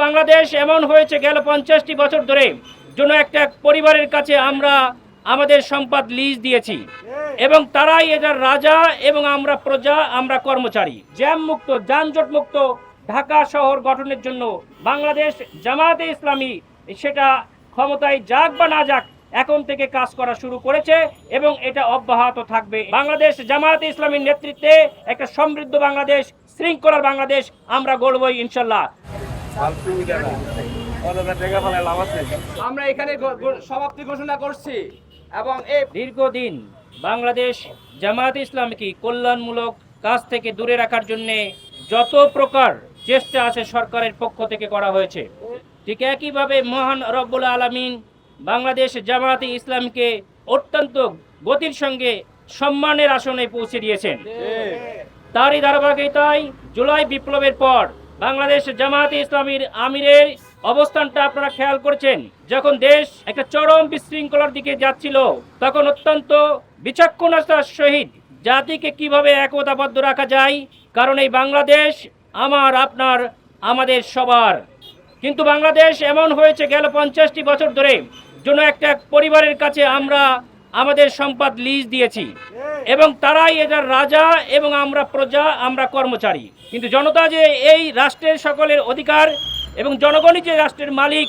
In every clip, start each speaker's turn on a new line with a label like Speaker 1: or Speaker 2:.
Speaker 1: বাংলাদেশ এমন হয়েছে গেল 50টি বছর ধরে যেন একটা পরিবারের কাছে আমরা আমাদের সম্পদ লিজ দিয়েছি এবং তারাই এটার রাজা এবং আমরা প্রজা, আমরা কর্মচারী। জ্যাম মুক্ত, যানজট মুক্ত ঢাকা শহর গঠনের জন্য বাংলাদেশ জামায়াতে ইসলামী সেটা ক্ষমতায় যাক বা না যাক এখন থেকে কাজ করা শুরু করেছে এবং এটা অব্যাহত থাকবে। বাংলাদেশ জামায়াতে ইসলামীর নেতৃত্বে একটা সমৃদ্ধ বাংলাদেশ, শৃঙ্খলার বাংলাদেশ আমরা গড়বই ইনশাল্লাহ।
Speaker 2: আমরা এখানে সমাপ্তি ঘোষণা করছি এবং এই
Speaker 1: দীর্ঘদিন বাংলাদেশ জামায়াতে ইসলামীকে কল্যাণমূলক কাজ থেকে দূরে রাখার জন্য যত প্রকার চেষ্টা আছে সরকারের পক্ষ থেকে করা হয়েছে, ঠিক একইভাবে মহান রব্বুল আলামিন বাংলাদেশ জামায়াতে ইসলামকে অত্যন্ত গতির সঙ্গে সম্মানের আসনে পৌঁছে দিয়েছেন। তারই ধারাবাহিকতায় জুলাই বিপ্লবের পর বাংলাদেশ জামায়াতে ইসলামীর আমিরের অবস্থানটা আপনারা খেয়াল করেছেন। যখন দেশ একটা চরম বিশৃঙ্খলার দিকে যাচ্ছিল তখন অত্যন্ত বিচক্ষণতার সহিত জাতিকে কিভাবে একতাবদ্ধ রাখা যায়, কারণ এই বাংলাদেশ আমার, আপনার, আমাদের সবার। কিন্তু বাংলাদেশ এমন হয়েছে গেল 50টি বছর ধরে যেন একটা পরিবারের কাছে আমরা আমাদের সম্পদ লিজ দিয়েছি এবং তারাই এটার রাজা এবং আমরা প্রজা, আমরা কর্মচারী। কিন্তু জনতা যে এই রাষ্ট্রের সকলের অধিকার এবং জনগণই যে রাষ্ট্রের মালিক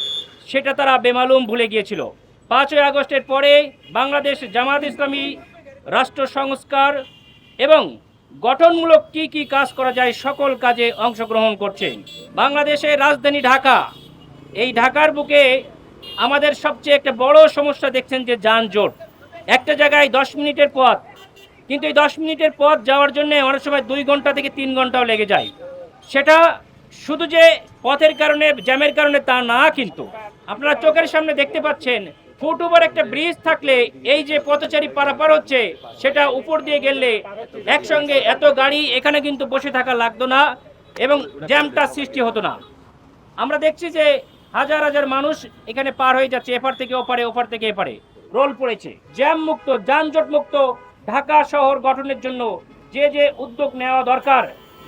Speaker 1: সেটা তারা বেমালুম ভুলে গিয়েছিল। 5ই আগস্টের পরে বাংলাদেশ জামায়াত ইসলামী রাষ্ট্র সংস্কার এবং গঠনমূলক কি কাজ করা যায় সকল কাজে অংশগ্রহণ করছে। বাংলাদেশের রাজধানী ঢাকা, এই ঢাকার বুকে আমাদের সবচেয়ে একটা বড় সমস্যা দেখছেন যে যানজট। একটা জায়গায় 10 মিনিটের পথ, কিন্তু এই 10 মিনিটের পথ যাওয়ার জন্য অনেক সময় 2 ঘন্টা থেকে 3 ঘন্টাও লেগে যায়। সেটা শুধু যে পথের কারণে, জ্যামের কারণে তা না, কিন্তু আপনারা চোখের সামনে দেখতে পাচ্ছেন ফুট ওভার একটা ব্রিজ থাকলে এই যে পথচারী পারাপার হচ্ছে সেটা উপর দিয়ে গেলে একসঙ্গে এত গাড়ি এখানে কিন্তু বসে থাকা লাগতো না এবং জ্যামটা সৃষ্টি হতো না। আমরা দেখছি যে হাজার হাজার মানুষ এখানে পার হয়ে যাচ্ছে, এপার থেকে ওপারে, ওপার থেকে এপারে রোল পড়েছে। জ্যাম মুক্ত, যানজট মুক্ত ঢাকা শহর গঠনের জন্য যে উদ্যোগ নেওয়া দরকার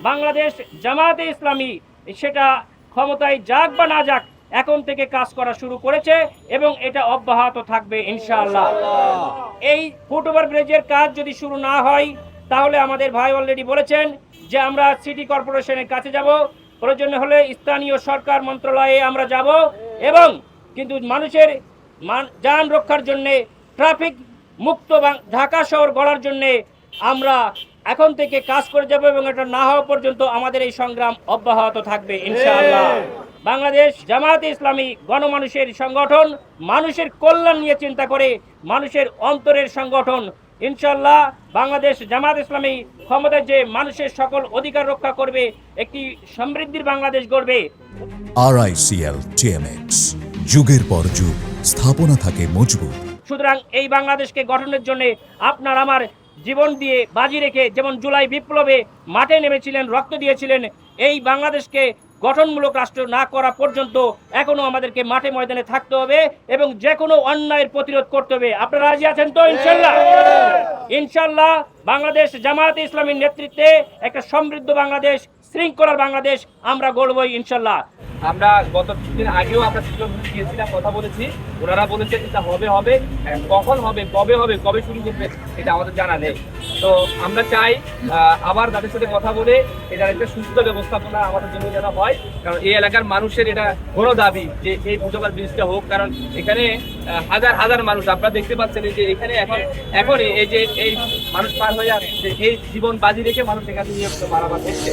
Speaker 1: বাংলাদেশ জামায়াতে ইসলামী সেটা ক্ষমতায় যাক বা না যাক এখন থেকে কাজ করা শুরু করেছে এবং এটা অব্যাহত থাকবে ইনশাআল্লাহ। এই ফুট ওভার ব্রিজের কাজ যদি শুরু না হয় তাহলে আমাদের ভাই অলরেডি বলেছেন যে আমরা সিটি কর্পোরেশনের কাছে যাব, প্রয়োজন হলে স্থানীয় সরকার মন্ত্রণালয়ে আমরা যাব এবং কিন্তু মানুষের যান রক্ষার জন্যে, ট্রাফিক মুক্ত ঢাকা শহর গড়ার জন্যে আমরা এখন থেকে কাজ করে যাব এবং এটা না হওয়া পর্যন্ত আমাদের এই সংগ্রাম অব্যাহত থাকবে ইনশাআল্লাহ। বাংলাদেশ জামায়াতে ইসলামী গণমানুষের সংগঠন, মানুষের কল্যাণ নিয়ে চিন্তা করে মানুষের অন্তরের সংগঠন। ইনশাআল্লাহ বাংলাদেশ জামায়াত ইসলামী ক্ষমতায় যে মানুষের সকল অধিকার রক্ষা করবে, একটি সমৃদ্ধির বাংলাদেশ গড়বে।
Speaker 3: RICL TMX, যুগের পর যুগ স্থাপনা থাকে মজবুত।
Speaker 1: সুতরাং এই বাংলাদেশকে গঠনের জন্য আপনার আমার জীবন দিয়ে বাজি রেখে, যেমন জুলাই বিপ্লবে মাঠে নেমেছিলেন, রক্ত দিয়েছিলেন, এই বাংলাদেশকে গঠনমূলক রাষ্ট্র না করা পর্যন্ত এখনো আমাদেরকে মাঠে ময়দানে থাকতে হবে এবং যে কোনো অন্যায়ের প্রতিরোধ করতে হবে। আপনারা রাজি আছেন তো? ইনশাল্লাহ ইনশাল্লাহ বাংলাদেশ জামায়াতে ইসলামীর নেতৃত্বে একটা সমৃদ্ধ বাংলাদেশ, শৃঙ্খলার বাংলাদেশ আমরা গড়বই ইনশাল্লাহ।
Speaker 2: আমরা গত কিছুদিন আগেও আমরা গিয়েছিলাম, কথা বলেছি, ওনারা বলেছেন এটা হবে, কখন হবে, কবে শুরু করবে এটা আমাদের জানা নেই। তো আমরা চাই আবার তাদের সাথে কথা বলে এটার একটা সুস্থ ব্যবস্থাপনা আমাদের জন্য যেন হয়, কারণ এই এলাকার মানুষের এটা বড় দাবি যে এই ফুট ওভার ব্রিজটা হোক, কারণ এখানে হাজার হাজার মানুষ আপনারা দেখতে পাচ্ছেন যে এখানে এখন এই যে এই মানুষ পার হয়ে যাচ্ছে, এই জীবন বাজি রেখে মানুষ এখানে নিয়ে মারামার করছে।